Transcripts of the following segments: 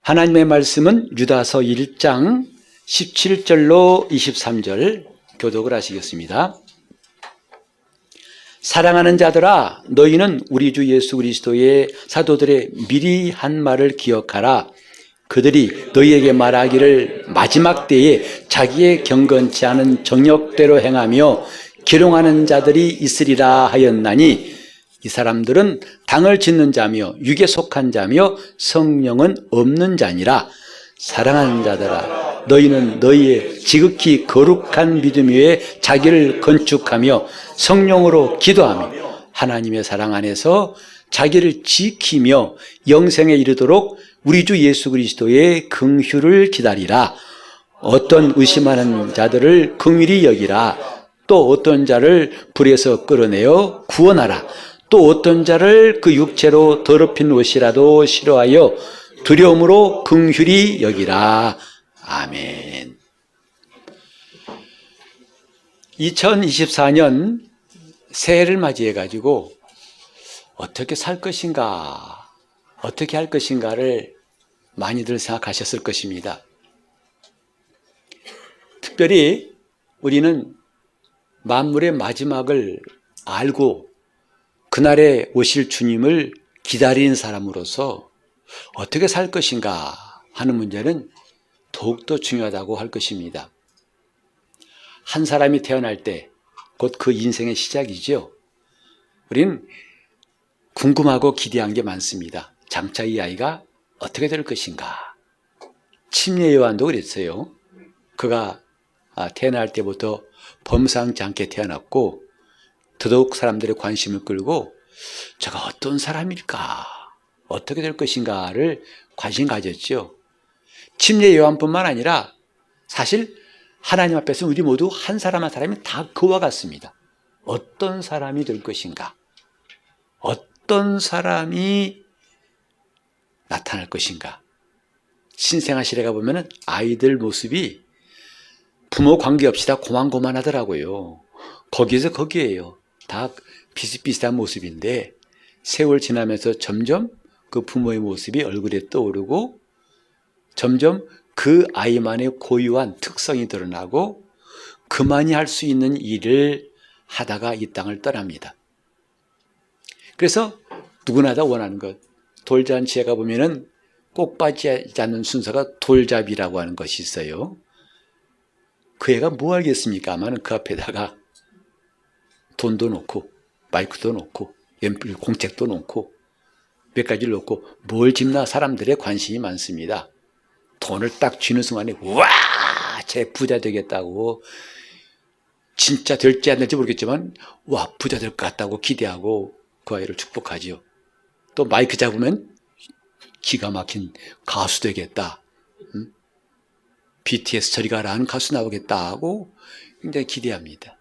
하나님의 말씀은 유다서 1장 17절로 23절 교독을 하시겠습니다. 사랑하는 자들아, 너희는 우리 주 예수 그리스도의 사도들의 미리 한 말을 기억하라. 그들이 너희에게 말하기를 마지막 때에 자기의 경건치 않은 정욕대로 행하며 기롱하는 자들이 있으리라 하였나니, 이 사람들은 당을 짓는 자며 육에 속한 자며 성령은 없는 자니라. 사랑하는 자들아, 너희는 너희의 지극히 거룩한 믿음 위에 자기를 건축하며 성령으로 기도하며 하나님의 사랑 안에서 자기를 지키며 영생에 이르도록 우리 주 예수 그리스도의 긍휼을 기다리라. 어떤 의심하는 자들을 긍휼히 여기라. 또 어떤 자를 불에서 끌어내어 구원하라. 또 어떤 자를 그 육체로 더럽힌 옷이라도 싫어하여 두려움으로 긍휼히 여기라. 아멘. 2024년 새해를 맞이해 가지고 어떻게 살 것인가, 어떻게 할 것인가를 많이들 생각하셨을 것입니다. 특별히 우리는 만물의 마지막을 알고 그날에 오실 주님을 기다리는 사람으로서 어떻게 살 것인가 하는 문제는 더욱더 중요하다고 할 것입니다. 한 사람이 태어날 때 곧 그 인생의 시작이죠. 우리는 궁금하고 기대한 게 많습니다. 장차 이 아이가 어떻게 될 것인가. 침례 요한도 그랬어요. 그가 태어날 때부터 범상치 않게 태어났고 더더욱 사람들의 관심을 끌고 저가 어떤 사람일까, 어떻게 될 것인가를 관심 가졌죠. 침례 요한뿐만 아니라 사실 하나님 앞에서 우리 모두 한 사람 한 사람이 다 그와 같습니다. 어떤 사람이 될 것인가, 어떤 사람이 나타날 것인가. 신생아 시대가 보면은 아이들 모습이 부모 관계없이 다 고만고만하더라고요. 거기에서 거기에요. 다 비슷비슷한 모습인데 세월 지나면서 점점 그 부모의 모습이 얼굴에 떠오르고 점점 그 아이만의 고유한 특성이 드러나고 그만이 할 수 있는 일을 하다가 이 땅을 떠납니다. 그래서 누구나 다 원하는 것, 돌잔치에 가보면은 꼭 빠지지 않는 순서가 돌잡이라고 하는 것이 있어요. 그 애가 뭐 알겠습니까? 아마는 그 앞에다가 돈도 놓고 마이크도 놓고 연필 공책도 놓고 몇 가지를 놓고 뭘 집나 사람들의 관심이 많습니다. 돈을 딱 쥐는 순간에 와! 쟤 부자 되겠다고, 진짜 될지 안 될지 모르겠지만 와, 부자 될 것 같다고 기대하고 그 아이를 축복하지요. 또 마이크 잡으면 기가 막힌 가수 되겠다, BTS 저리 가라 하는 가수 나오겠다 하고 굉장히 기대합니다.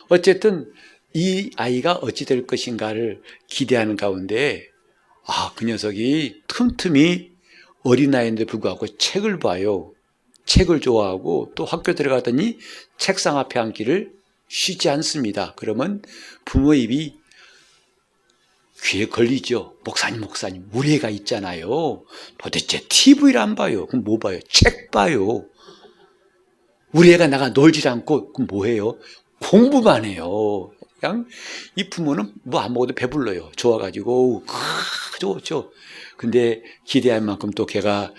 어쨌든 이 아이가 어찌 될 것인가를 기대하는 가운데 그 녀석이 틈틈이 어린아이인데 불구하고 책을 봐요. 책을 좋아하고 또 학교 들어가더니 책상 앞에 앉기를 쉬지 않습니다. 그러면 부모 입이 귀에 걸리죠. 목사님 우리 애가 있잖아요. 도대체 TV를 안 봐요. 그럼 뭐 봐요? 책 봐요. 우리 애가 나가 놀지 않고 그럼 뭐 해요? 공부만 해요. 그냥 이 부모는 뭐 안 먹어도 배불러요. 좋아가지고 좋죠. 근데 기대할 만큼 또 걔가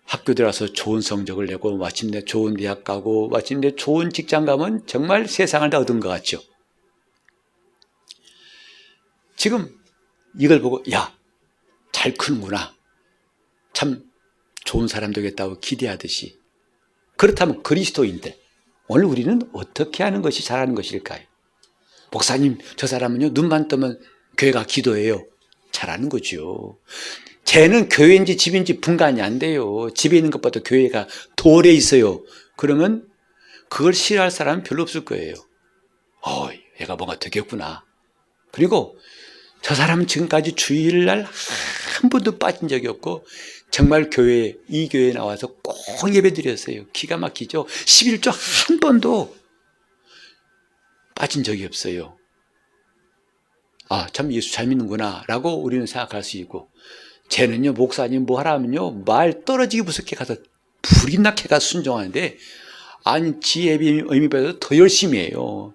학교 들어가서 좋은 성적을 내고 마침내 좋은 대학 가고 마침내 좋은 직장 가면 정말 세상을 다 얻은 것 같죠. 지금 이걸 보고 야, 잘 크는구나, 참 좋은 사람 되겠다고 기대하듯이, 그렇다면 그리스도인들 오늘 우리는 어떻게 하는 것이 잘하는 것일까요? 목사님, 저 사람은요 눈만 뜨면 교회가 기도해요. 잘하는 거죠. 쟤는 교회인지 집인지 분간이 안 돼요. 집에 있는 것보다 교회가 더 오래 있어요. 그러면 그걸 싫어할 사람은 별로 없을 거예요. 얘가 뭔가 되겠구나. 그리고 저 사람은 지금까지 주일날 한 번도 빠진 적이 없고 정말 이 교회에 나와서 꼭 예배 드렸어요. 기가 막히죠. 11조 한 번도 빠진 적이 없어요. 참 예수 잘 믿는구나 라고 우리는 생각할 수 있고, 쟤는요, 목사님 뭐 하라면요, 말 떨어지기 무섭게 가서 불이 나게 가 순종하는데, 아니, 지 의미보다 더 열심히 해요.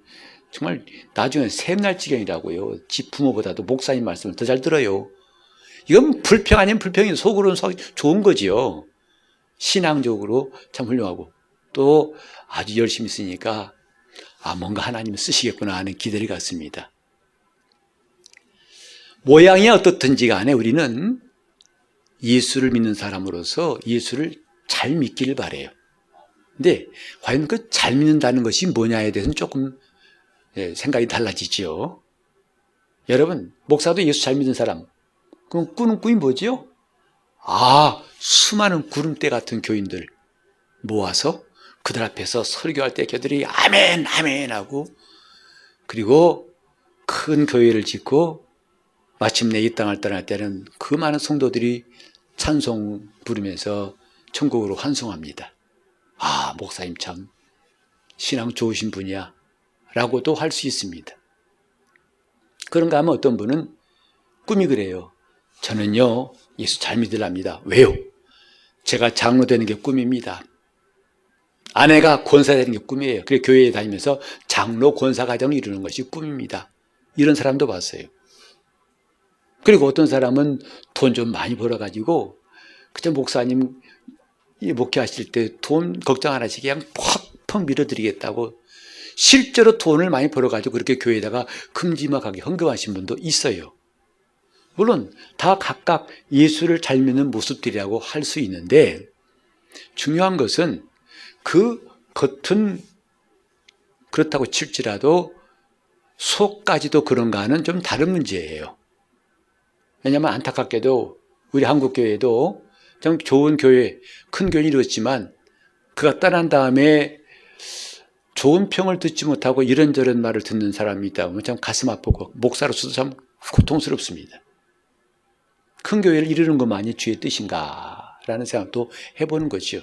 정말 나중에 샘날 지경이라고요. 지 부모보다도 목사님 말씀을 더 잘 들어요. 이건 불평 아니면 불평이 속으로는 좋은 거지요. 신앙적으로 참 훌륭하고 또 아주 열심히 쓰니까 뭔가 하나님이 쓰시겠구나 하는 기대를 갖습니다. 모양이 어떻든지 간에 우리는 예수를 믿는 사람으로서 예수를 잘 믿기를 바라요. 근데 과연 그 잘 믿는다는 것이 뭐냐에 대해서는 조금 생각이 달라지죠. 여러분, 목사도 예수 잘 믿는 사람, 그럼 꾸는 꿈이 뭐지요? 수많은 구름대 같은 교인들 모아서 그들 앞에서 설교할 때 그들이 아멘 아멘 하고, 그리고 큰 교회를 짓고 마침내 이 땅을 떠날 때는 그 많은 성도들이 찬송 부르면서 천국으로 환송합니다. 목사님 참 신앙 좋으신 분이야 라고도 할 수 있습니다. 그런가 하면 어떤 분은 꿈이 그래요. 저는요, 예수 잘 믿으랍니다. 왜요? 제가 장로 되는 게 꿈입니다. 아내가 권사 되는 게 꿈이에요. 그래서 교회에 다니면서 장로 권사 가정을 이루는 것이 꿈입니다. 이런 사람도 봤어요. 그리고 어떤 사람은 돈 좀 많이 벌어가지고 그저 목사님 목회하실 때 돈 걱정 안 하시게 그냥 팍팍 밀어드리겠다고 실제로 돈을 많이 벌어가지고 그렇게 교회에다가 큼지막하게 헌금하신 분도 있어요. 물론 다 각각 예수를 잘 믿는 모습들이라고 할 수 있는데, 중요한 것은 그 겉은 그렇다고 칠지라도 속까지도 그런가 하는 좀 다른 문제예요. 왜냐하면 안타깝게도 우리 한국교회도 좀 좋은 교회, 큰 교회는 이렇지만 그가 떠난 다음에 좋은 평을 듣지 못하고 이런저런 말을 듣는 사람이 있다 보면 참 가슴 아프고 목사로서도 참 고통스럽습니다. 큰 교회를 이루는 것만이 주의 뜻인가 라는 생각도 해보는 거죠.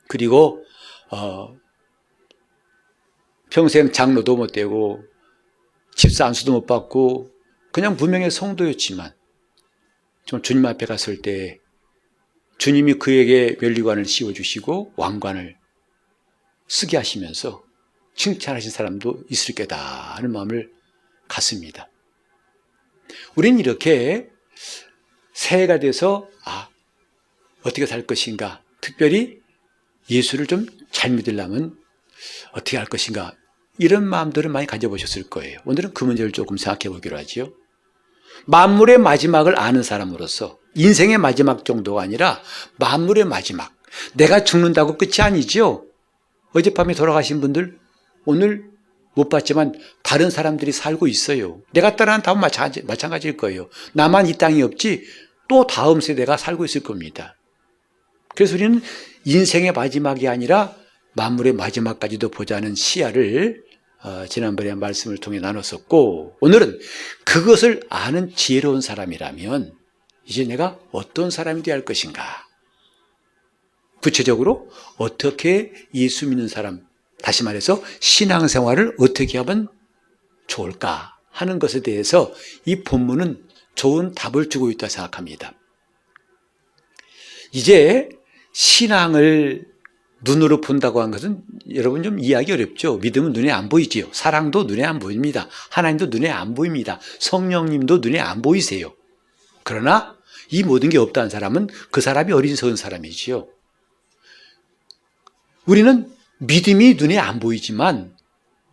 그리고 평생 장로도 못 되고 집사 안수도 못 받고 그냥 무명의 성도였지만 좀 주님 앞에 갔을 때 주님이 그에게 면류관을 씌워주시고 왕관을 쓰게 하시면서 칭찬하신 사람도 있을 거다 하는 마음을 갖습니다. 우리는 이렇게 새해가 돼서 어떻게 살 것인가, 특별히 예수를 좀 잘 믿으려면 어떻게 할 것인가, 이런 마음들을 많이 가져보셨을 거예요. 오늘은 그 문제를 조금 생각해 보기로 하죠. 만물의 마지막을 아는 사람으로서 인생의 마지막 정도가 아니라 만물의 마지막, 내가 죽는다고 끝이 아니죠. 어젯밤에 돌아가신 분들 오늘 못 봤지만 다른 사람들이 살고 있어요. 내가 떠난 다음 마찬가지일 거예요. 나만 이 땅이 없지 또 다음 세대가 살고 있을 겁니다. 그래서 우리는 인생의 마지막이 아니라 만물의 마지막까지도 보자는 시야를 지난번에 말씀을 통해 나눴었고, 오늘은 그것을 아는 지혜로운 사람이라면 이제 내가 어떤 사람이 되어야 할 것인가, 구체적으로 어떻게 예수 믿는 사람, 다시 말해서 신앙생활을 어떻게 하면 좋을까 하는 것에 대해서 이 본문은 좋은 답을 주고 있다고 생각합니다. 이제 신앙을 눈으로 본다고 한 것은 여러분 좀 이해하기 어렵죠. 믿음은 눈에 안 보이지요. 사랑도 눈에 안 보입니다. 하나님도 눈에 안 보입니다. 성령님도 눈에 안 보이세요. 그러나 이 모든 게 없다는 사람은 그 사람이 어리석은 사람이지요. 우리는 믿음이 눈에 안 보이지만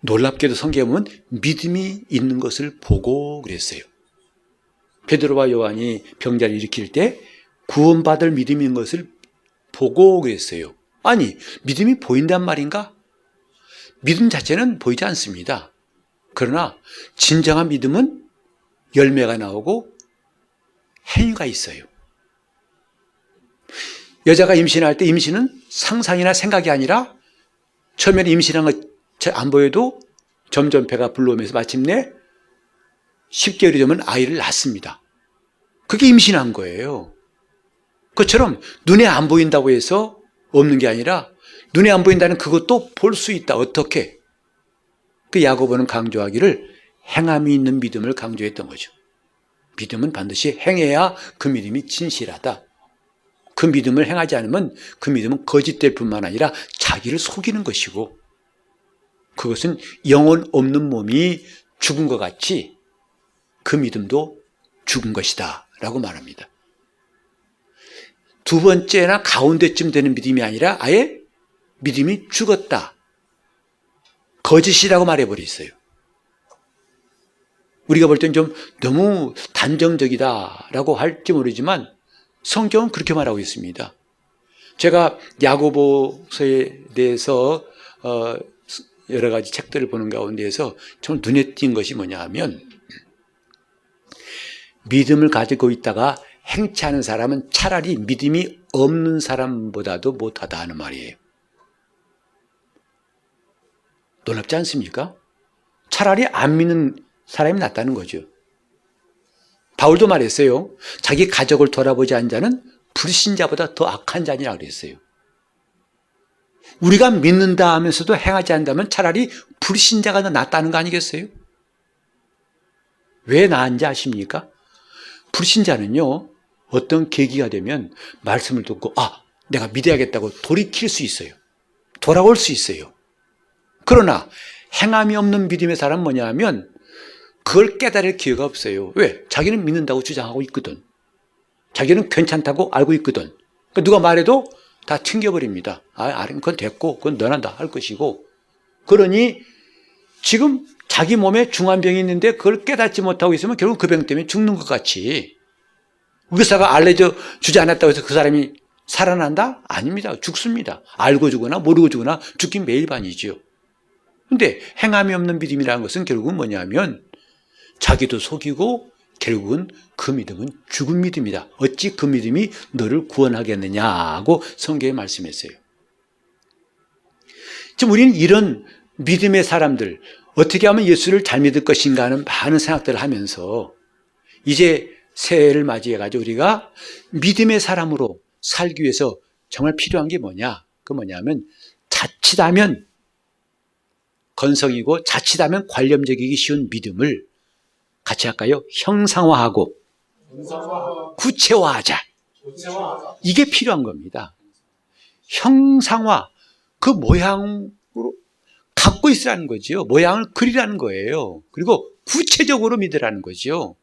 놀랍게도 성경에 보면 믿음이 있는 것을 보고 그랬어요. 베드로와 요한이 병자를 일으킬 때 구원받을 믿음이 있는 것을 보고 그랬어요. 아니, 믿음이 보인단 말인가? 믿음 자체는 보이지 않습니다. 그러나 진정한 믿음은 열매가 나오고 행위가 있어요. 여자가 임신할 때 임신은 상상이나 생각이 아니라 처음에는 임신한 것 안 보여도 점점 배가 불러오면서 마침내 10개월이 되면 아이를 낳습니다. 그게 임신한 거예요. 그것처럼 눈에 안 보인다고 해서 없는 게 아니라 눈에 안 보인다는 그것도 볼 수 있다. 어떻게? 그 야고보는 강조하기를 행함이 있는 믿음을 강조했던 거죠. 믿음은 반드시 행해야 그 믿음이 진실하다. 그 믿음을 행하지 않으면 그 믿음은 거짓될 뿐만 아니라 자기를 속이는 것이고, 그것은 영혼 없는 몸이 죽은 것 같이 그 믿음도 죽은 것이다 라고 말합니다. 두 번째나 가운데쯤 되는 믿음이 아니라 아예 믿음이 죽었다, 거짓이라고 말해버렸어요. 우리가 볼 땐 좀 너무 단정적이다라고 할지 모르지만 성경은 그렇게 말하고 있습니다. 제가 야고보서에 대해서 여러 가지 책들을 보는 가운데에서 정말 눈에 띈 것이 뭐냐 하면, 믿음을 가지고 있다가 행치 않은 사람은 차라리 믿음이 없는 사람보다도 못하다 하는 말이에요. 놀랍지 않습니까? 차라리 안 믿는 사람이 낫다는 거죠. 바울도 말했어요. 자기 가족을 돌아보지 않은 자는 불신자보다 더 악한 자니라 그랬어요. 우리가 믿는다 하면서도 행하지 않는다면 차라리 불신자가 더 낫다는 거 아니겠어요? 왜 나은지 아십니까? 불신자는요, 어떤 계기가 되면 말씀을 듣고 내가 믿어야겠다고 돌이킬 수 있어요. 돌아올 수 있어요. 그러나 행함이 없는 믿음의 사람은 뭐냐 하면 그걸 깨달을 기회가 없어요. 왜? 자기는 믿는다고 주장하고 있거든. 자기는 괜찮다고 알고 있거든. 그러니까 누가 말해도 다 튕겨버립니다. 그건 됐고, 그건 너난다 할 것이고. 그러니 지금 자기 몸에 중환병이 있는데 그걸 깨닫지 못하고 있으면 결국 그 병 때문에 죽는 것 같이. 의사가 알려줘 주지 않았다고 해서 그 사람이 살아난다? 아닙니다. 죽습니다. 알고 죽거나 모르고 죽거나 죽긴 매일반이죠. 그런데 행함이 없는 믿음이라는 것은 결국은 뭐냐면 자기도 속이고 결국은 그 믿음은 죽은 믿음이다. 어찌 그 믿음이 너를 구원하겠느냐고 성경에 말씀했어요. 지금 우리는 이런 믿음의 사람들, 어떻게 하면 예수를 잘 믿을 것인가 하는 많은 생각들을 하면서 이제 새해를 맞이해가지고 우리가 믿음의 사람으로 살기 위해서 정말 필요한 게 뭐냐? 그 뭐냐면 자칫하면 건성이고 자칫하면 관념적이기 쉬운 믿음을 같이 할까요? 형상화하고 구체화하자. 이게 필요한 겁니다. 형상화, 그 모양으로 갖고 있으라는 거죠. 모양을 그리라는 거예요. 그리고 구체적으로 믿으라는 거죠.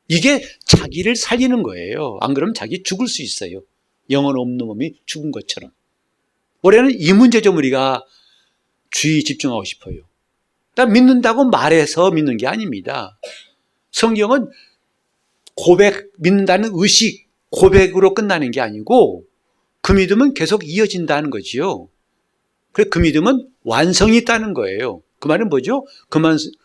이게 자기를 살리는 거예요. 안 그러면 자기 죽을 수 있어요. 영혼 없는 몸이 죽은 것처럼. 올해는 이 문제 좀 우리가 주의 집중하고 싶어요. 나 믿는다고 말해서 믿는 게 아닙니다. 성경은 고백, 믿는다는 의식, 고백으로 끝나는 게 아니고 그 믿음은 계속 이어진다는 거지요. 그래서 그 믿음은 완성이 있다는 거예요. 그 말은 뭐죠? 그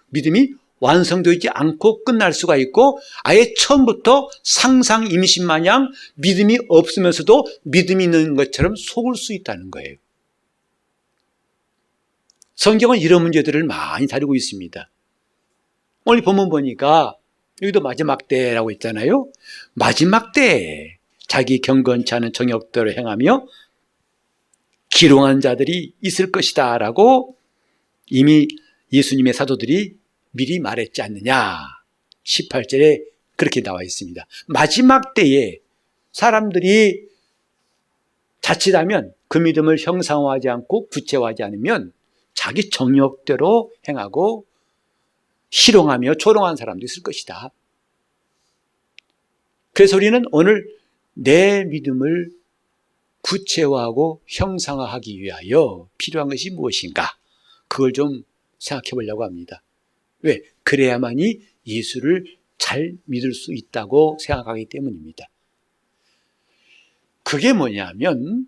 믿음이 완성되지 않고 끝날 수가 있고 아예 처음부터 상상 임신 마냥 믿음이 없으면서도 믿음이 있는 것처럼 속을 수 있다는 거예요. 성경은 이런 문제들을 많이 다루고 있습니다. 오늘 본문 보니까 여기도 마지막 때라고 있잖아요. 마지막 때에 자기 경건치 않은 정욕대로 행하며 기롱한 자들이 있을 것이다 라고 이미 예수님의 사도들이 미리 말했지 않느냐. 18절에 그렇게 나와 있습니다. 마지막 때에 사람들이 자칫하면 그 믿음을 형상화하지 않고 구체화하지 않으면 자기 정욕대로 행하고 희롱하며 조롱한 사람도 있을 것이다. 그래서 우리는 오늘 내 믿음을 구체화하고 형상화하기 위하여 필요한 것이 무엇인가? 그걸 좀 생각해 보려고 합니다. 왜? 그래야만이 예수를 잘 믿을 수 있다고 생각하기 때문입니다. 그게 뭐냐면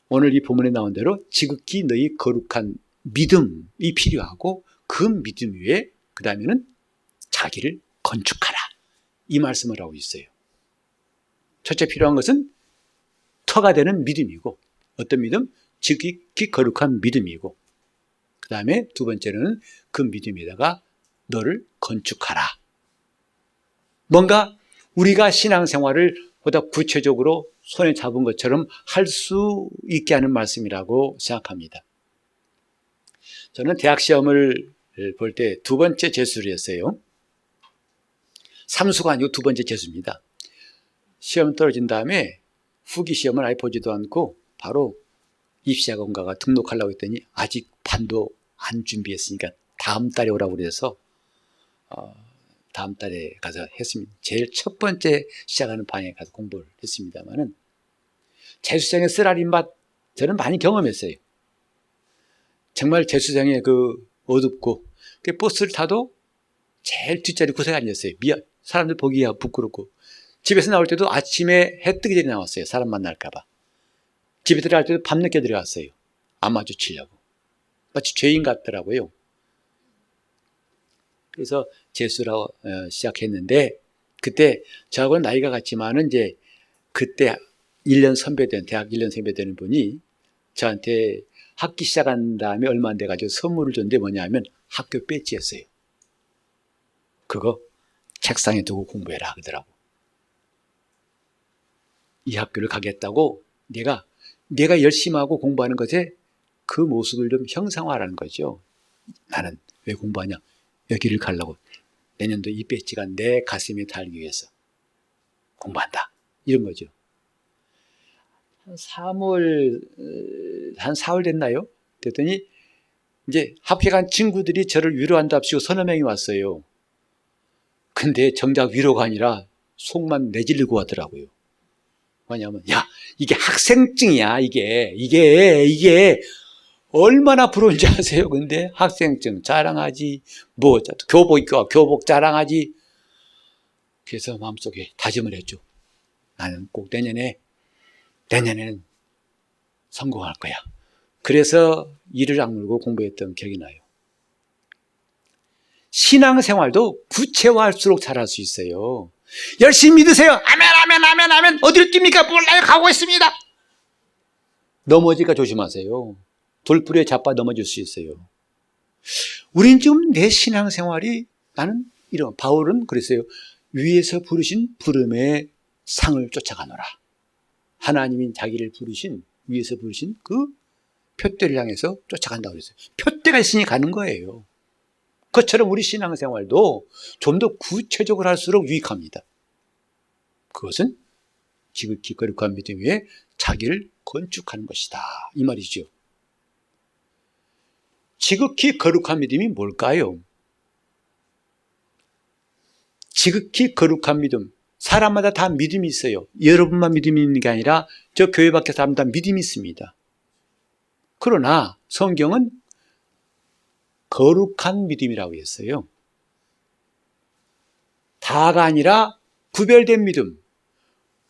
오늘 이 본문에 나온 대로 지극히 너희 거룩한 믿음이 필요하고 그 믿음 위에 그 다음에는 자기를 건축하라. 이 말씀을 하고 있어요. 첫째 필요한 것은 터가 되는 믿음이고 어떤 믿음? 지극히 거룩한 믿음이고 그 다음에 두 번째는 그 믿음에다가 너를 건축하라. 뭔가 우리가 신앙생활을 보다 구체적으로 손에 잡은 것처럼 할 수 있게 하는 말씀이라고 생각합니다. 저는 대학 시험을 볼 때 두 번째 재수를 했어요. 삼수가 아니고 두 번째 재수입니다. 시험 떨어진 다음에 후기 시험을 아예 보지도 않고 바로 입시학원가가 등록하려고 했더니 아직 반도 안 준비했으니까 다음 달에 오라고 그래서 다음 달에 가서 했습니다. 제일 첫 번째 시작하는 반에 가서 공부를 했습니다만은 재수생의 쓰라린 맛 저는 많이 경험했어요. 정말 재수생의 그 어둡고 그 버스를 타도 제일 뒷자리 구석에 앉았어요. 사람들 보기가 부끄럽고 집에서 나올 때도 아침에 해 뜨기 전에 나왔어요. 사람 만날까 봐. 집에 들어갈 때도 밤늦게 들어갔어요. 안 마주치려고. 마치 죄인 같더라고요. 그래서 재수라고 시작했는데 그때 저하고는 나이가 같지만은 이제 그때 1년 선배된 대학 1년 선배되는 분이 저한테 학기 시작한 다음에 얼마 안 돼가지고 선물을 줬는데 뭐냐면 학교 배지였어요. 그거 책상에 두고 공부해라 그러더라고. 이 학교를 가겠다고 내가 열심히 하고 공부하는 것에 그 모습을 좀 형상화하라는 거죠. 나는 왜 공부하냐? 여기를 가려고. 내년도 이 배지가 내 가슴에 달기 위해서 공부한다. 이런 거죠. 한 4월 됐나요? 그랬더니 이제 합격한 친구들이 저를 위로한답시고 서너 명이 왔어요. 근데 정작 위로가 아니라 속만 내지르고 하더라고요. 뭐냐면 야 이게 학생증이야. 이게 얼마나 부러운지 아세요? 근데 학생증 자랑하지 뭐 교복 자랑하지. 그래서 마음속에 다짐을 했죠. 나는 꼭 내년에는 성공할 거야. 그래서 이를 악물고 공부했던 기억이 나요. 신앙생활도 구체화할수록 잘할 수 있어요. 열심히 믿으세요. 아멘. 어디로 뜁니까? 몰라요. 가고 있습니다. 넘어질까 조심하세요. 돌부리에 자빠 넘어질 수 있어요. 우린 지금 내 신앙생활이 나는 이런 바울은 그랬어요. 위에서 부르신 부름의 상을 쫓아가노라. 하나님이 자기를 부르신 위에서 부르신 그 표대를 향해서 쫓아간다고 그랬어요. 표대가 있으니 가는 거예요. 그것처럼 우리 신앙생활도 좀 더 구체적으로 할수록 유익합니다. 그것은 지극히 거룩한 믿음 위에 자기를 건축하는 것이다. 이 말이죠. 지극히 거룩한 믿음이 뭘까요? 지극히 거룩한 믿음. 사람마다 다 믿음이 있어요. 여러분만 믿음이 있는 게 아니라 저 교회 밖에 사람 다 믿음이 있습니다. 그러나 성경은 거룩한 믿음이라고 했어요. 다가 아니라 구별된 믿음.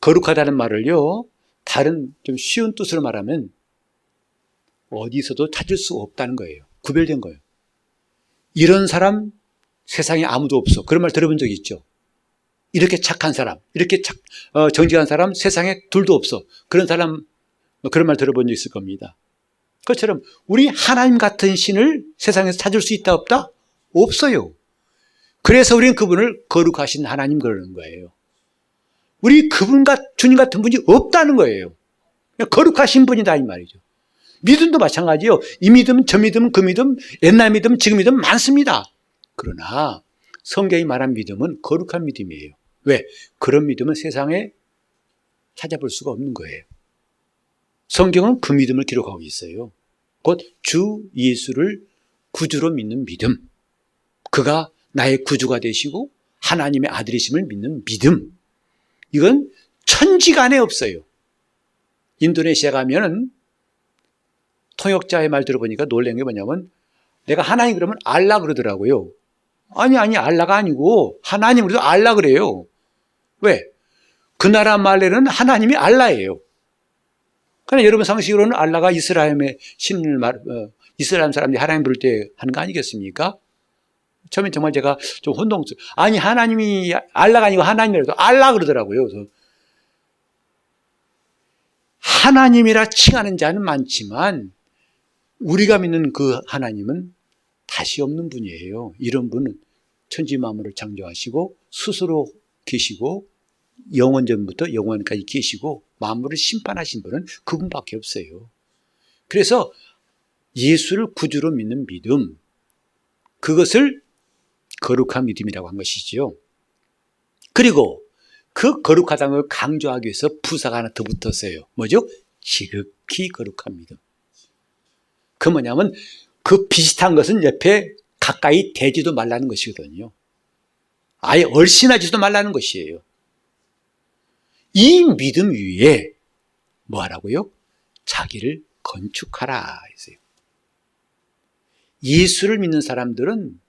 거룩하다는 말을요, 다른 좀 쉬운 뜻으로 말하면 어디서도 찾을 수 없다는 거예요. 구별된 거예요. 이런 사람 세상에 아무도 없어. 그런 말 들어본 적이 있죠. 이렇게 착한 사람, 이렇게 정직한 사람 세상에 둘도 없어. 그런 사람, 그런 말 들어본 적 있을 겁니다. 그것처럼 우리 하나님 같은 신을 세상에서 찾을 수 있다 없다? 없어요. 그래서 우리는 그분을 거룩하신 하나님 그러는 거예요. 우리 주님 같은 분이 없다는 거예요. 거룩하신 분이다 이 말이죠. 믿음도 마찬가지예요. 이 믿음, 저 믿음, 그 믿음, 옛날 믿음, 지금 믿음 많습니다. 그러나 성경이 말한 믿음은 거룩한 믿음이에요. 왜? 그런 믿음은 세상에 찾아볼 수가 없는 거예요. 성경은 그 믿음을 기록하고 있어요. 곧 주 예수를 구주로 믿는 믿음. 그가 나의 구주가 되시고 하나님의 아들이심을 믿는 믿음. 이건 천지간에 없어요. 인도네시아 가면은 통역자의 말 들어보니까 놀란 게 뭐냐면 내가 하나님 그러면 알라 그러더라고요. 아니 알라가 아니고 하나님 그래도 알라 그래요. 왜? 그 나라 말에는 하나님이 알라예요. 그러나 여러분 상식으로는 알라가 이스라엘의 신을 이스라엘 사람들이 하나님 부를 때 하는 거 아니겠습니까? 처음엔 정말 제가 좀 아니 하나님이 알라가 아니고 하나님이라도 알라 그러더라고요. 그래서 하나님이라 칭하는 자는 많지만 우리가 믿는 그 하나님은 다시 없는 분이에요. 이런 분은 천지 만물을 창조하시고 스스로 계시고 영원 전부터 영원까지 계시고 만물을 심판하신 분은 그분밖에 없어요. 그래서 예수를 구주로 믿는 믿음, 그것을 거룩한 믿음이라고 한 것이지요. 그리고 그 거룩하다는 걸 강조하기 위해서 부사가 하나 더 붙었어요. 뭐죠? 지극히 거룩한 믿음. 그 뭐냐면 그 비슷한 것은 옆에 가까이 대지도 말라는 것이거든요. 아예 얼씬하지도 말라는 것이에요. 이 믿음 위에 뭐 하라고요? 자기를 건축하라 했어요. 예수를 믿는 사람들은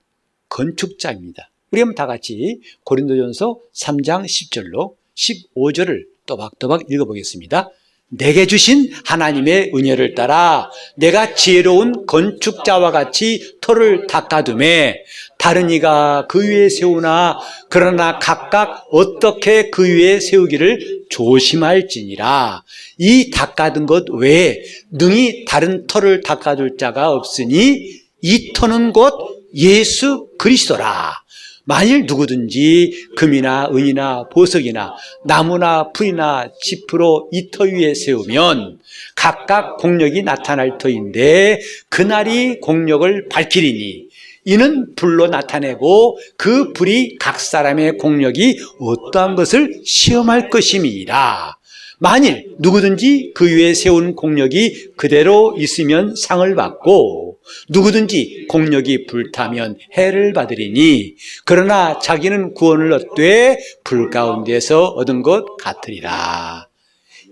건축자입니다. 우리 한번 다 같이 고린도전서 3장 10절로 15절을 또박또박 읽어보겠습니다. 내게 주신 하나님의 은혜를 따라 내가 지혜로운 건축자와 같이 터를 닦아두매 다른 이가 그 위에 세우나 그러나 각각 어떻게 그 위에 세우기를 조심할지니라. 이 닦아둔 것 외에 능히 다른 터를 닦아둘 자가 없으니 이 터는 곧 예수 그리스도라. 만일 누구든지 금이나 은이나 보석이나 나무나 풀이나 짚으로 이 터 위에 세우면 각각 공력이 나타날 터인데 그날이 공력을 밝히리니 이는 불로 나타내고 그 불이 각 사람의 공력이 어떠한 것을 시험할 것임이니라. 만일 누구든지 그 위에 세운 공력이 그대로 있으면 상을 받고 누구든지 공력이 불타면 해를 받으리니 그러나 자기는 구원을 얻되 불 가운데서 얻은 것 같으리라.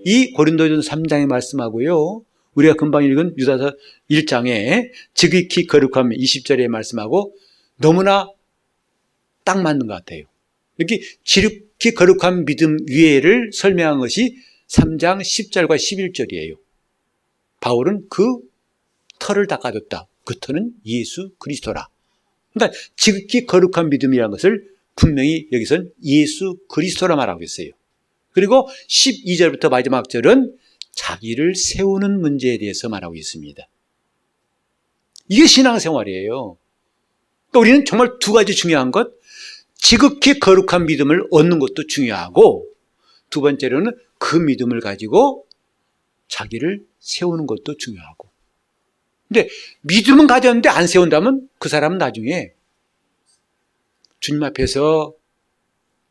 이 고린도전서 3장에 말씀하고요, 우리가 금방 읽은 유다서 1장에 지극히 거룩함 20절에 말씀하고 너무나 딱 맞는 것 같아요. 이렇게 지극히 거룩한 믿음 위에를 설명한 것이 3장 10절과 11절이에요. 바울은 그 터를 닦아줬다. 그 터는 예수 그리스도라. 그러니까 지극히 거룩한 믿음이라는 것을 분명히 여기선 예수 그리스도라 말하고 있어요. 그리고 12절부터 마지막 절은 자기를 세우는 문제에 대해서 말하고 있습니다. 이게 신앙생활이에요. 그러니까 우리는 정말 두 가지 중요한 것, 지극히 거룩한 믿음을 얻는 것도 중요하고 두 번째로는 그 믿음을 가지고 자기를 세우는 것도 중요하고. 근데 믿음은 가졌는데 안 세운다면 그 사람은 나중에 주님 앞에서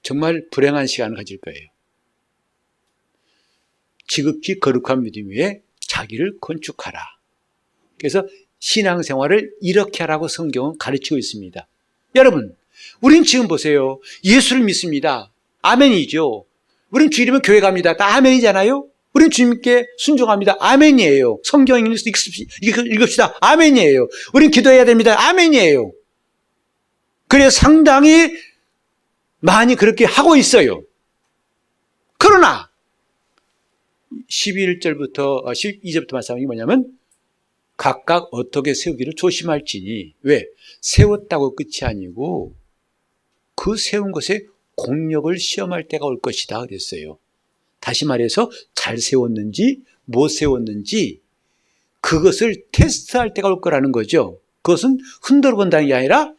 정말 불행한 시간을 가질 거예요. 지극히 거룩한 믿음 위에 자기를 건축하라. 그래서 신앙생활을 이렇게 하라고 성경은 가르치고 있습니다. 여러분, 우린 지금 보세요. 예수를 믿습니다. 아멘이죠. 우린 주일이면 교회 갑니다. 다 아멘이잖아요. 우린 주님께 순종합니다. 아멘이에요. 성경 읽읍시다. 아멘이에요. 우린 기도해야 됩니다. 아멘이에요. 그래서 상당히 많이 그렇게 하고 있어요. 그러나 11절부터 12절부터 말씀하는 게 뭐냐면 각각 어떻게 세우기를 조심할지니, 왜? 세웠다고 끝이 아니고 그 세운 것에 공력을 시험할 때가 올 것이다 그랬어요. 다시 말해서 잘 세웠는지 못 세웠는지 그것을 테스트할 때가 올 거라는 거죠. 그것은 흔들어 본다는 게 아니라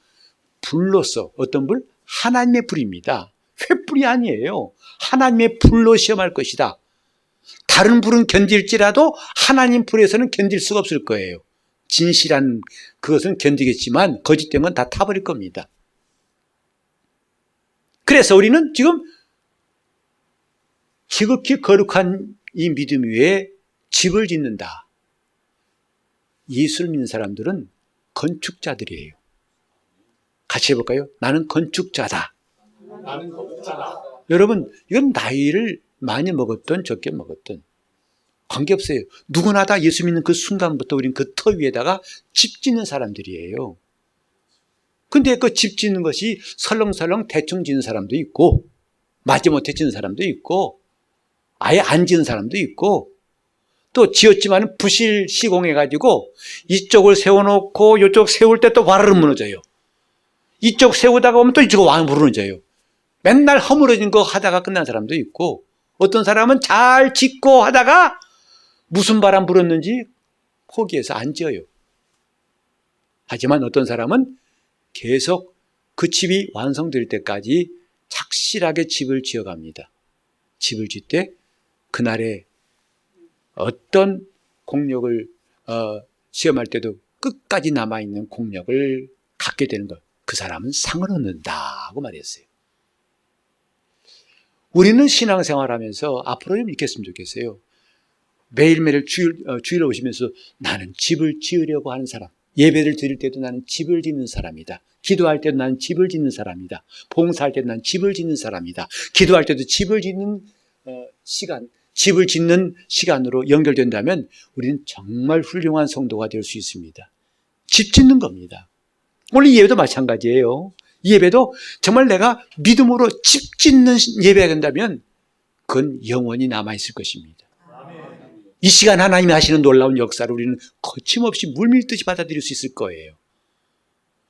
불로서, 어떤 불? 하나님의 불입니다. 횃불이 아니에요. 하나님의 불로 시험할 것이다. 다른 불은 견딜지라도 하나님 불에서는 견딜 수가 없을 거예요. 진실한 그것은 견디겠지만 거짓된 건 다 타버릴 겁니다. 그래서 우리는 지금 지극히 거룩한 이 믿음 위에 집을 짓는다. 예수를 믿는 사람들은 건축자들이에요. 같이 해볼까요? 나는 건축자다. 나는 건축자다. 여러분, 이건 나이를 많이 먹었든 적게 먹었든 관계없어요. 누구나 다 예수 믿는 그 순간부터 우리는 그 터 위에다가 집 짓는 사람들이에요. 근데 그 집 짓는 것이 설렁설렁 대충 짓는 사람도 있고 마지못해 짓는 사람도 있고 아예 안 짓는 사람도 있고 또 지었지만 부실 시공해가지고 이쪽을 세워놓고 이쪽 세울 때 또 와르르 무너져요. 이쪽 세우다가 오면 또 이쪽 와르르 무너져요. 맨날 허물어진 거 하다가 끝난 사람도 있고 어떤 사람은 잘 짓고 하다가 무슨 바람 불었는지 포기해서 안 지어요. 하지만 어떤 사람은 계속 그 집이 완성될 때까지 착실하게 집을 지어갑니다. 집을 짓 때 그날에 어떤 공력을 시험할 때도 끝까지 남아있는 공력을 갖게 되는 것, 그 사람은 상을 얻는다고 말했어요. 우리는 신앙생활하면서 앞으로 좀 읽겠으면 좋겠어요. 매일매일 주일 오시면서 나는 집을 지으려고 하는 사람, 예배를 드릴 때도 나는 집을 짓는 사람이다. 기도할 때도 나는 집을 짓는 사람이다. 봉사할 때도 나는 집을 짓는 사람이다. 기도할 때도 집을 짓는 시간, 집을 짓는 시간으로 연결된다면 우리는 정말 훌륭한 성도가 될 수 있습니다. 집 짓는 겁니다. 오늘 이 예배도 마찬가지예요. 이 예배도 정말 내가 믿음으로 집 짓는 예배가 된다면 그건 영원히 남아있을 것입니다. 이 시간 하나님이 하시는 놀라운 역사를 우리는 거침없이 물밀듯이 받아들일 수 있을 거예요.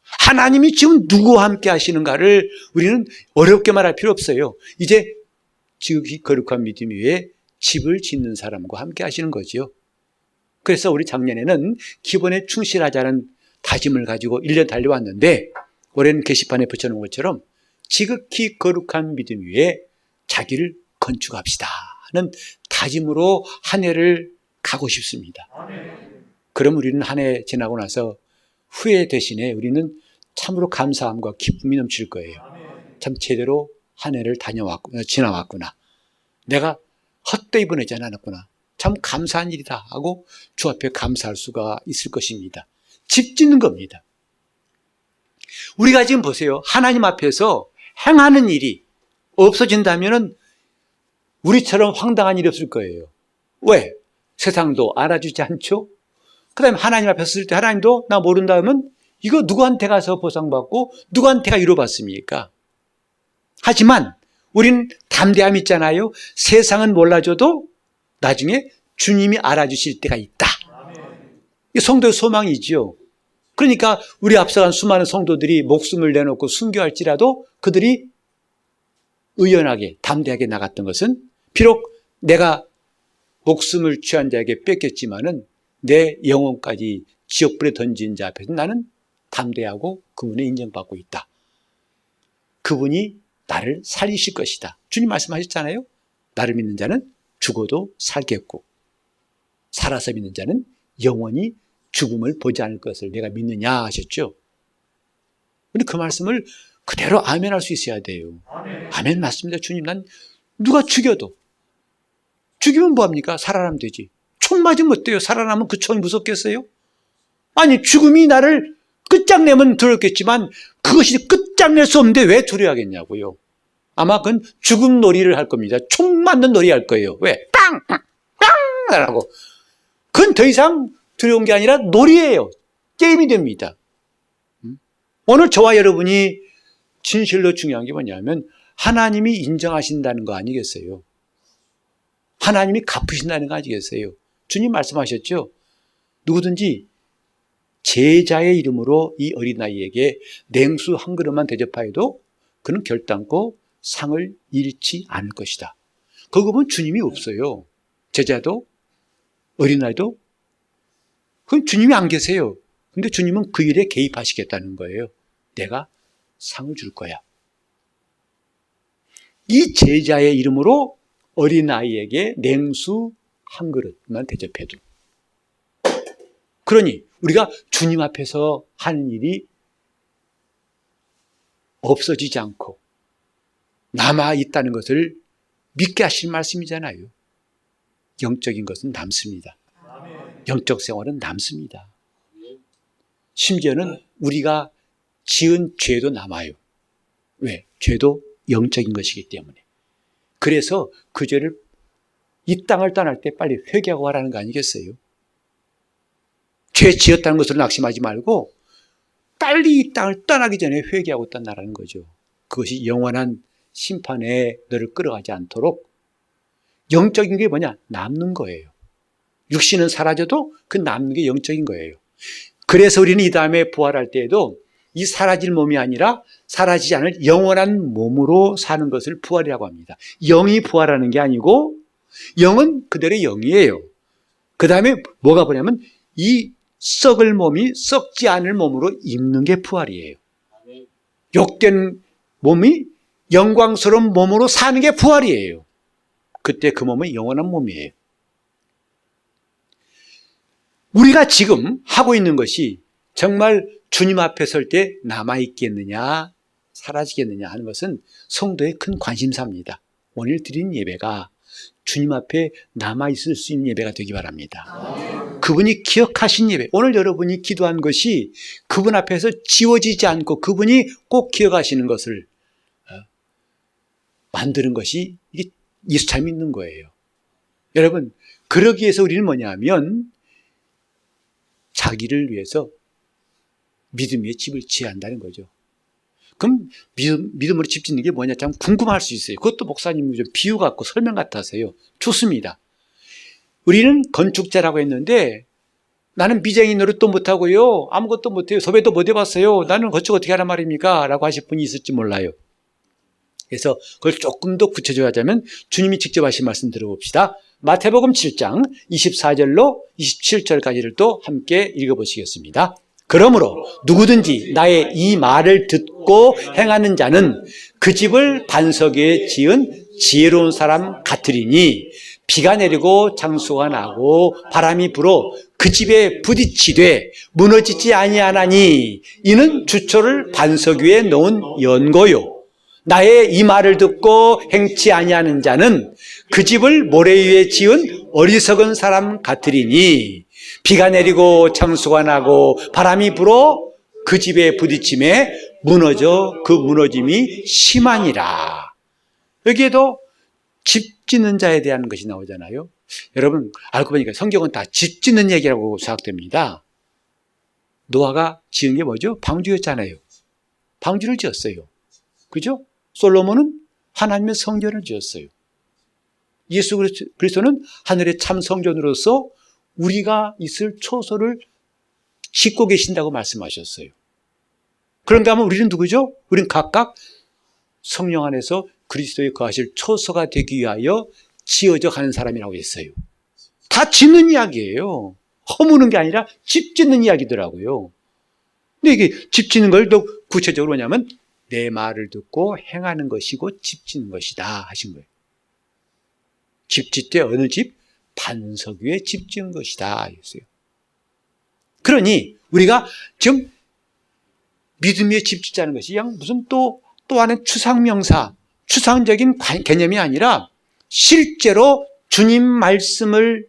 하나님이 지금 누구와 함께 하시는가를 우리는 어렵게 말할 필요 없어요. 이제 지극히 거룩한 믿음 위에 집을 짓는 사람과 함께 하시는 거지요. 그래서 우리 작년에는 기본에 충실하자는 다짐을 가지고 1년 달려왔는데 올해는 게시판에 붙여놓은 것처럼 지극히 거룩한 믿음 위에 자기를 건축합시다 하는 다짐으로 한 해를 가고 싶습니다. 그럼 우리는 한 해 지나고 나서 후회 대신에 우리는 참으로 감사함과 기쁨이 넘칠 거예요. 참 제대로 한 해를 지나왔구나. 내가 헛되이 보내지 않았구나. 참 감사한 일이다 하고 주 앞에 감사할 수가 있을 것입니다. 집 짓는 겁니다. 우리가 지금 보세요. 하나님 앞에서 행하는 일이 없어진다면 우리처럼 황당한 일이 없을 거예요. 왜? 세상도 알아주지 않죠? 그 다음에 하나님 앞에 섰을 때 하나님도 나 모른다 하면 이거 누구한테 가서 보상받고 누구한테가 위로받습니까? 하지만 우리는 담대함이 있잖아요. 세상은 몰라줘도 나중에 주님이 알아주실 때가 있다. 이 성도의 소망이지요. 그러니까 우리 앞서간 수많은 성도들이 목숨을 내놓고 순교할지라도 그들이 의연하게 담대하게 나갔던 것은 비록 내가 목숨을 취한 자에게 뺏겼지만은 내 영혼까지 지옥불에 던진 자 앞에서 나는 담대하고 그분의 인정받고 있다. 그분이 나를 살리실 것이다. 주님 말씀하셨잖아요. 나를 믿는 자는 죽어도 살겠고 살아서 믿는 자는 영원히 죽음을 보지 않을 것을 내가 믿느냐 하셨죠. 그런데 그 말씀을 그대로 아멘할 수 있어야 돼요. 아멘 맞습니다. 주님, 난 누가 죽여도 죽이면 뭐합니까? 살아나면 되지. 총 맞으면 어때요? 살아나면 그 총이 무섭겠어요? 아니 죽음이 나를 끝장내면 두렵겠지만 그것이 끝장낼 수 없는데 왜 두려워하겠냐고요. 아마 그건 죽음 놀이를 할 겁니다. 총 맞는 놀이 할 거예요. 왜? 빵! 빵! 라고. 그건 더 이상 두려운 게 아니라 놀이예요. 게임이 됩니다. 오늘 저와 여러분이 진실로 중요한 게 뭐냐면 하나님이 인정하신다는 거 아니겠어요? 하나님이 갚으신다는 거 아니겠어요? 주님 말씀하셨죠? 누구든지 제자의 이름으로 이 어린아이에게 냉수 한 그릇만 대접하여도 그는 결단코 상을 잃지 않을 것이다. 그거 보면 주님이 없어요. 제자도 어린아이도 그건 주님이 안 계세요. 근데 주님은 그 일에 개입하시겠다는 거예요. 내가 상을 줄 거야. 이 제자의 이름으로 어린아이에게 냉수 한 그릇만 대접해도. 그러니 우리가 주님 앞에서 하는 일이 없어지지 않고 남아있다는 것을 믿게 하실 말씀이잖아요. 영적인 것은 남습니다. 영적 생활은 남습니다. 심지어는 우리가 지은 죄도 남아요. 왜? 죄도 영적인 것이기 때문에. 그래서 그 죄를 이 땅을 떠날 때 빨리 회개하고 하라는 거 아니겠어요? 죄 지었다는 것으로 낙심하지 말고 빨리 이 땅을 떠나기 전에 회개하고 떠나라는 거죠. 그것이 영원한 심판에 너를 끌어가지 않도록 영적인 게 뭐냐? 남는 거예요. 육신은 사라져도 그 남는 게 영적인 거예요. 그래서 우리는 이 다음에 부활할 때에도 이 사라질 몸이 아니라 사라지지 않을 영원한 몸으로 사는 것을 부활이라고 합니다. 영이 부활하는 게 아니고 영은 그대로의 영이에요. 그 다음에 뭐가 뭐냐면 이 썩을 몸이 썩지 않을 몸으로 입는 게 부활이에요. 욕된 몸이 영광스러운 몸으로 사는 게 부활이에요. 그때 그 몸은 영원한 몸이에요. 우리가 지금 하고 있는 것이 정말 주님 앞에 설 때 남아있겠느냐 사라지겠느냐 하는 것은 성도의 큰 관심사입니다. 오늘 드린 예배가 주님 앞에 남아있을 수 있는 예배가 되기 바랍니다. 그분이 기억하신 예배, 오늘 여러분이 기도한 것이 그분 앞에서 지워지지 않고 그분이 꼭 기억하시는 것을 만드는 것이 이게 예수 잘 믿는 거예요. 여러분, 그러기 위해서 우리는 뭐냐 하면 자기를 위해서 믿음의 집을 지어야 한다는 거죠. 그럼 믿음으로 집 짓는 게 뭐냐 참 궁금할 수 있어요. 그것도 목사님이 좀 비유 같고 설명 같아서요. 좋습니다. 우리는 건축자라고 했는데 나는 미쟁이 노릇도 못하고요. 아무것도 못해요. 섭외도 못 해봤어요. 나는 건축 어떻게 하란 말입니까? 라고 하실 분이 있을지 몰라요. 그래서 그걸 조금 더 구체적으로 하자면 주님이 직접 하신 말씀 들어봅시다. 마태복음 7장 24절로 27절까지를 또 함께 읽어보시겠습니다. 그러므로 누구든지 나의 이 말을 듣고 행하는 자는 그 집을 반석 위에 지은 지혜로운 사람 같으리니 비가 내리고 장수가 나고 바람이 불어 그 집에 부딪히되 무너지지 아니하나니 이는 주초를 반석 위에 놓은 연고요. 나의 이 말을 듣고 행치 아니하는 자는 그 집을 모래 위에 지은 어리석은 사람 같으리니 비가 내리고 창수가 나고 바람이 불어 그 집에 부딪힘에 무너져 그 무너짐이 심하니라. 여기에도 집 짓는 자에 대한 것이 나오잖아요. 여러분 알고 보니까 성경은 다 집 짓는 얘기라고 생각됩니다. 노아가 지은 게 뭐죠? 방주였잖아요. 방주를 지었어요. 그죠? 솔로몬은 하나님의 성전을 지었어요. 예수 그리스도는 하늘의 참 성전으로서 우리가 있을 초소를 짓고 계신다고 말씀하셨어요. 그런가 하면 우리는 누구죠? 우리는 각각 성령 안에서 그리스도의 거하실 초소가 되기 위하여 지어져 가는 사람이라고 했어요. 다 짓는 이야기예요. 허무는 게 아니라 집 짓는 이야기더라고요. 근데 이게 집 짓는 걸 더 구체적으로 뭐냐면 내 말을 듣고 행하는 것이고 집 짓는 것이다 하신 거예요. 집 짓되 어느 집? 반석 위에 집 짓는 것이다 했어요. 그러니 우리가 지금 믿음 위에 집 짓자는 것이 그냥 무슨 또 하나의 추상명사, 추상적인 개념이 아니라 실제로 주님 말씀을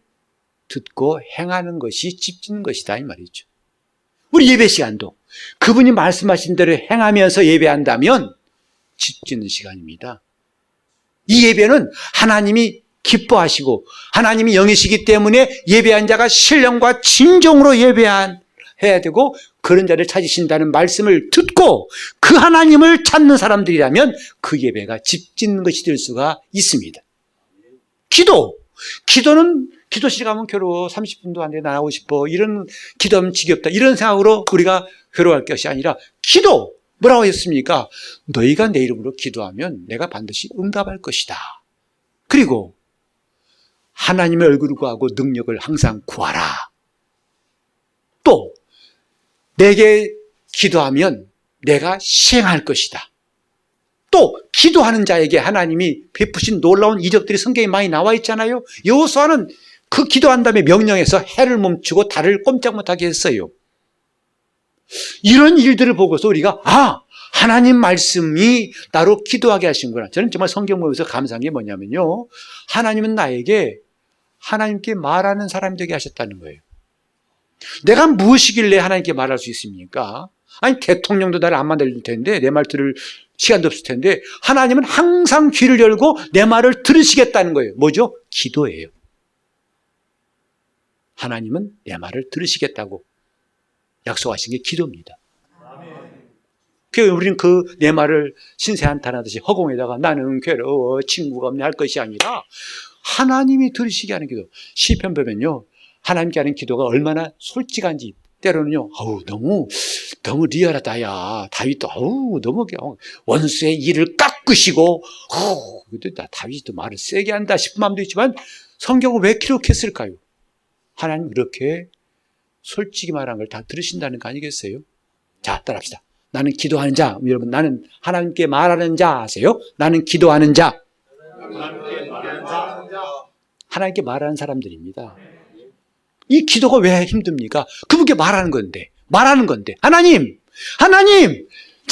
듣고 행하는 것이 집 짓는 것이다 이 말이죠. 우리 예배 시간도 그분이 말씀하신 대로 행하면서 예배한다면 집 짓는 시간입니다. 이 예배는 하나님이 기뻐하시고 하나님이 영이시기 때문에 예배한 자가 신령과 진정으로 예배해야 되고 그런 자를 찾으신다는 말씀을 듣고 그 하나님을 찾는 사람들이라면 그 예배가 집 짓는 것이 될 수가 있습니다. 기도는 기도실 가면 괴로워 30분도 안 돼 나가고 싶어 이런 기도하면 지겹다 이런 생각으로 우리가 괴로워할 것이 아니라 기도 뭐라고 했습니까? 너희가 내 이름으로 기도하면 내가 반드시 응답할 것이다. 그리고 하나님의 얼굴을 구하고 능력을 항상 구하라. 또 내게 기도하면 내가 시행할 것이다. 또 기도하는 자에게 하나님이 베푸신 놀라운 이적들이 성경에 많이 나와 있잖아요. 여호수아는 그 기도한 다음에 명령해서 해를 멈추고 달을 꼼짝 못하게 했어요. 이런 일들을 보고서 우리가 하나님 말씀이 나로 기도하게 하신구나. 저는 정말 성경 보면서 감사한 게 뭐냐면요. 하나님은 나에게 하나님께 말하는 사람이 되게 하셨다는 거예요. 내가 무엇이길래 하나님께 말할 수 있습니까? 아니 대통령도 나를 안 만들 텐데 내 말 들을 시간도 없을 텐데 하나님은 항상 귀를 열고 내 말을 들으시겠다는 거예요. 뭐죠? 기도예요. 하나님은 내 말을 들으시겠다고 약속하신 게 기도입니다. 그래서 우리는 그 내 말을 신세 한탄하듯이 허공에다가 나는 괴로워 친구가 없네 할 것이 아니라 하나님이 들으시게 하는 기도. 시편 보면요. 하나님께 하는 기도가 얼마나 솔직한지 때로는요. 너무 리얼하다 야. 다윗도 너무 원수의 일을 깎으시고 다윗도 말을 세게 한다 싶은 마음도 있지만 성경을 왜 기록했을까요? 하나님 이렇게 솔직히 말한 걸 다 들으신다는 거 아니겠어요? 자, 따라합시다. 나는 기도하는 자. 여러분, 나는 하나님께 말하는 자 아세요? 나는 기도하는 자. 하나님께 말하는 사람들입니다. 이 기도가 왜 힘듭니까? 그분께 말하는 건데. 하나님,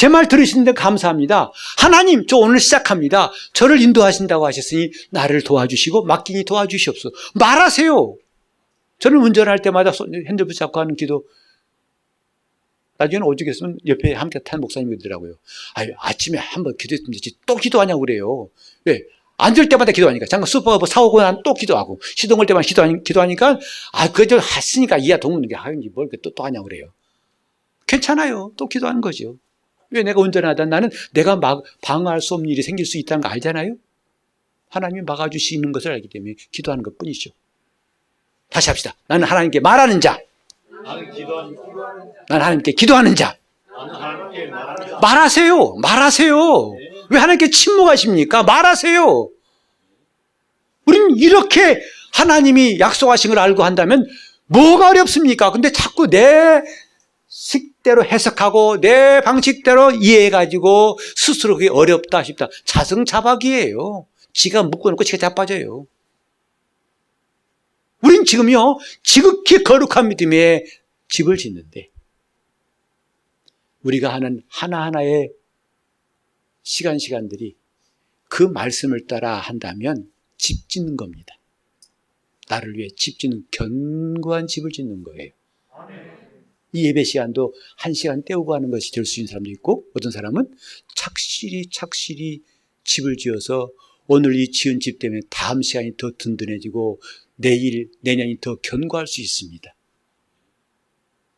제 말 들으시는데 감사합니다. 하나님, 저 오늘 시작합니다. 저를 인도하신다고 하셨으니 나를 도와주시고 맡기니 도와주시옵소서. 말하세요. 저는 운전할 때마다 핸드폰 잡고 하는 기도, 나중에는 오죽했으면 옆에 함께 탄 목사님이 그러더라고요. 아침에 한번 기도했으면 되지 또 기도하냐고 그래요. 왜? 앉을 때마다 기도하니까. 잠깐 슈퍼 사오고 난 또 기도하고, 시동 걸 때만 기도하니까, 그저 했으니까 이야 동무는 게, 뭘 또 하냐고 그래요. 괜찮아요. 또 기도하는 거죠. 왜? 내가 운전하다 나는 내가 방어할 수 없는 일이 생길 수 있다는 거 알잖아요? 하나님이 막아주시는 것을 알기 때문에 기도하는 것 뿐이죠. 다시 합시다. 나는 하나님께 말하는 자. 나는 기도하는 나는 하나님께 기도하는 자. 나는 하나님께 말하는 자. 말하세요. 말하세요. 왜 하나님께 침묵하십니까? 말하세요. 우리는 이렇게 하나님이 약속하신 걸 알고 한다면 뭐가 어렵습니까? 근데 자꾸 내 식대로 해석하고 내 방식대로 이해해가지고 스스로 그게 어렵다 싶다. 자성자박이에요. 지가 묶어놓고 지가 자빠져요. 우린 지금요, 지극히 거룩한 믿음의 집을 짓는데, 우리가 하는 하나하나의 시간들이 그 말씀을 따라 한다면 집 짓는 겁니다. 나를 위해 집 짓는 견고한 집을 짓는 거예요. 이 예배 시간도 1시간 때우고 하는 것이 될 수 있는 사람도 있고, 어떤 사람은 착실히 집을 지어서 오늘 이 지은 집 때문에 다음 시간이 더 든든해지고 내일, 내년이 더 견고할 수 있습니다.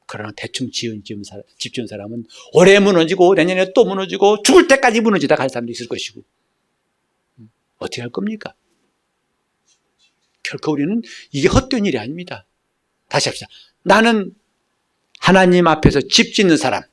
그러나 대충 집 지은 사람은 올해 무너지고 내년에 또 무너지고 죽을 때까지 무너지다 갈 사람도 있을 것이고, 어떻게 할 겁니까? 결코 우리는 이게 헛된 일이 아닙니다. 다시 합시다. 나는 하나님 앞에서 집 짓는 사람.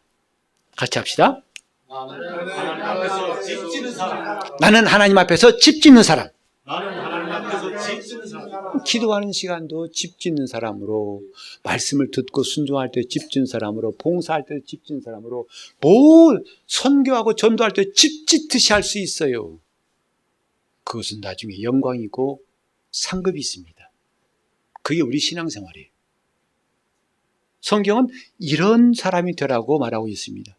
같이 합시다. 나는 하나님 앞에서 집 짓는 사람. 나는 하나님 앞에서 집 짓는 사람. 나는 하나님 앞에서 집 짓는 사람. 기도하는 시간도 집 짓는 사람으로, 말씀을 듣고 순종할 때 집 짓는 사람으로, 봉사할 때 집 짓는 사람으로, 선교하고 전도할 때 집 짓듯이 할 수 있어요. 그것은 나중에 영광이고 상급이 있습니다. 그게 우리 신앙생활이에요. 성경은 이런 사람이 되라고 말하고 있습니다.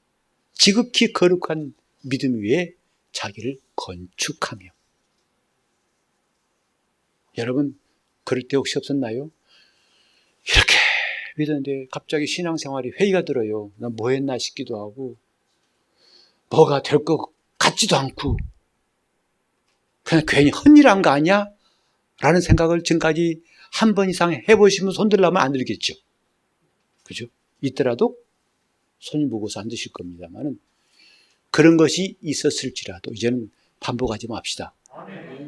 지극히 거룩한 믿음 위에 자기를 건축하며. 여러분, 그럴 때 혹시 없었나요? 이렇게 믿었는데 갑자기 신앙생활이 회의가 들어요. 나 뭐 했나 싶기도 하고, 뭐가 될 것 같지도 않고, 그냥 괜히 헛일한 거 아니야? 라는 생각을 지금까지 한 번 이상 해보시면 손 들라면 안 들겠죠. 그죠? 있더라도 손이 무거워서 안 드실 겁니다만은, 그런 것이 있었을지라도 이제는 반복하지 맙시다.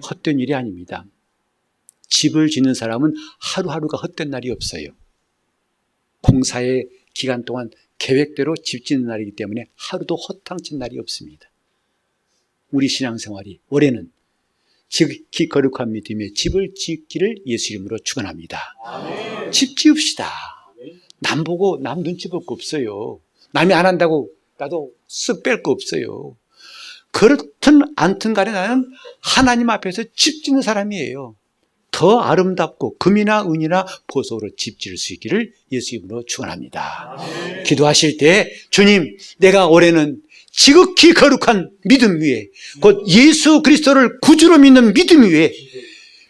헛된 일이 아닙니다. 집을 짓는 사람은 하루하루가 헛된 날이 없어요. 공사의 기간 동안 계획대로 집 짓는 날이기 때문에 하루도 허탕친 날이 없습니다. 우리 신앙생활이 올해는 지극히 거룩한 믿음의 집을 짓기를 예수 이름으로 축원합니다. 집 지읍시다. 남 보고 남 눈치 볼 거 없어요. 남이 안 한다고 나도 쓱 뺄 거 없어요. 그렇든 않든 간에 나는 하나님 앞에서 집 짓는 사람이에요. 더 아름답고 금이나 은이나 보석으로 집 지을 수 있기를 예수 이름으로 축원합니다. 기도하실 때 주님, 내가 올해는 지극히 거룩한 믿음 위에, 곧 예수 그리스도를 구주로 믿는 믿음 위에,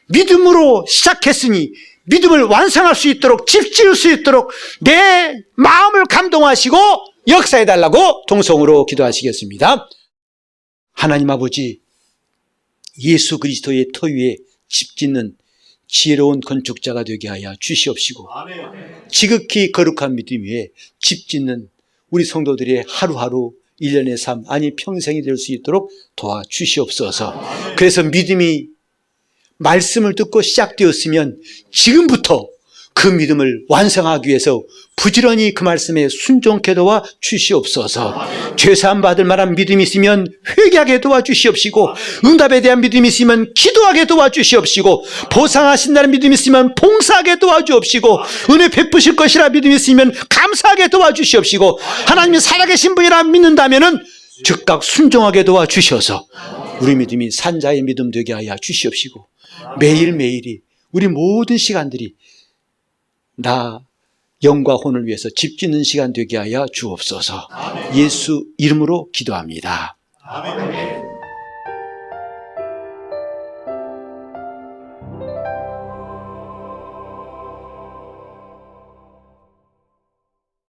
믿음으로 시작했으니 믿음을 완성할 수 있도록, 집 지을 수 있도록 내 마음을 감동하시고 역사해달라고 동성으로 기도하시겠습니다. 하나님 아버지, 예수 그리스도의 터 위에 집 짓는 지혜로운 건축자가 되게 하여 주시옵시고, 지극히 거룩한 믿음 위에 집 짓는 우리 성도들의 하루하루 1년의 삶, 아니 평생이 될 수 있도록 도와주시옵소서. 그래서 믿음이 말씀을 듣고 시작되었으면 지금부터 그 믿음을 완성하기 위해서 부지런히 그 말씀에 순종케 도와 주시옵소서. 죄사함 받을 만한 믿음이 있으면 회개하게 도와주시옵시고, 응답에 대한 믿음이 있으면 기도하게 도와주시옵시고, 보상하신다는 믿음이 있으면 봉사하게 도와주옵시고, 은혜 베푸실 것이라 믿음이 있으면 감사하게 도와주시옵시고, 하나님이 살아계신 분이라 믿는다면 즉각 순종하게 도와주셔서 우리 믿음이 산자의 믿음 되게 하여 주시옵시고, 매일매일이 우리 모든 시간들이 나 영과 혼을 위해서 집 짓는 시간 되게 하여 주옵소서. 예수 이름으로 기도합니다. 아멘.